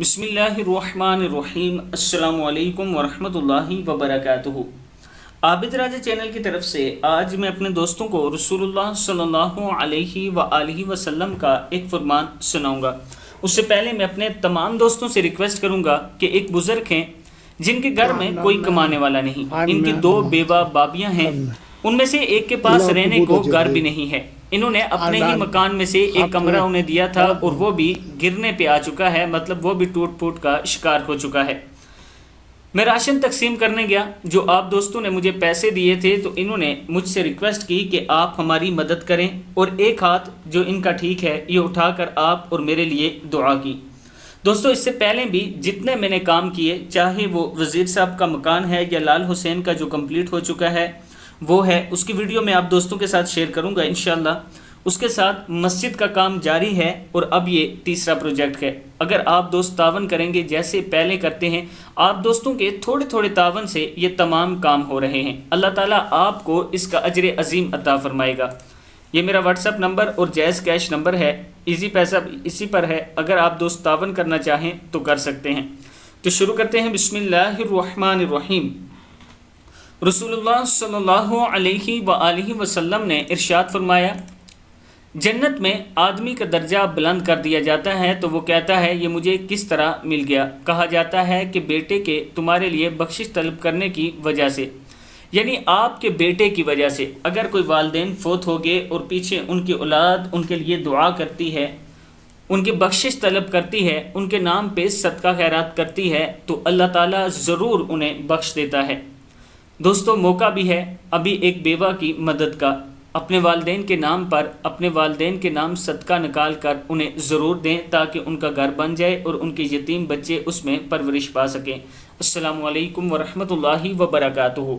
बिस्मिल्लाहिर्रहमानिर्रहीम। अस्सलामु अलैकुम वरहमतुल्लाहि वबरकातुहू। आबिद्राजा चैनल की तरफ से आज मैं अपने दोस्तों को रसूलुल्लाह सल्लल्लाहु अलैहि वसल्लम का एक फरमान सुनाऊंगा। उससे पहले मैं अपने तमाम दोस्तों से रिक्वेस्ट करूंगा कि एक बुज़ुर्ग हैं जिनके घर में कोई कमाने वाला नहीं, इनकी दो बेवा बाबियां हैं, उनमें से एक के पास रहने को घर भी नहीं है। इन्होंने अपने ही मकान में से एक कमरा उन्हें दिया था और वो भी गिरने पे आ चुका है, मतलब वो भी टूट फूट का शिकार हो चुका है। मैं राशन तकसीम करने गया, जो आप दोस्तों ने मुझे पैसे दिए थे तो इन्होंने मुझसे रिक्वेस्ट की कि आप हमारी मदद करें और एक हाथ जो इनका ठीक है ये उठाकर आप और मेरे लिए दुआ की। दोस्तों, इससे पहले भी जितने मैंने काम किए, चाहे वो वज़ीर साहब का मकान है या लाल हुसैन का जो कंप्लीट हो चुका है वो है, उसकी वीडियो मैं आप दोस्तों के साथ शेयर करूंगा इंशाल्लाह। उसके साथ मस्जिद का काम जारी है और अब ये तीसरा प्रोजेक्ट है। अगर आप दोस्त तावन करेंगे जैसे पहले करते हैं, आप दोस्तों के थोड़े थोड़े तावन से ये तमाम काम हो रहे हैं। अल्लाह ताला आपको इसका अजर अजीम अता फरमाएगा। ये मेरा व्हाट्सअप नंबर और जैज़ कैश नंबर है, इजी पैसा इसी पर है। अगर आप दोस्त तावन करना चाहें तो कर सकते हैं। तो शुरू करते हैं। बिस्मिल्लाहिर्रहमानिर्रहीम। रसूलुल्लाह सल्लल्लाहु अलैहि वसल्लम ने इरशाद फरमाया, जन्नत में आदमी का दर्जा बुलंद कर दिया जाता है तो वो कहता है ये मुझे किस तरह मिल गया। कहा जाता है कि बेटे के तुम्हारे लिए बख्शिश तलब करने की वजह से, यानी आपके बेटे की वजह से। अगर कोई वालिदैन फोत हो गए और पीछे उनकी औलाद उनके लिए दुआ करती है, उनकी बख्शिश तलब करती है, उनके नाम पे सदका खैरात करती है, तो अल्लाह ताला ज़रूर उन्हें बख्श देता है। दोस्तों, मौका भी है अभी एक बेवा की मदद का। अपने वालिदैन के नाम पर, अपने वालिदैन के नाम सदका निकाल कर उन्हें ज़रूर दें ताकि उनका घर बन जाए और उनके यतीम बच्चे उसमें परवरिश पा सकें। अस्सलामु अलैकुम वरहमतुल्लाहि वबरकातुहू।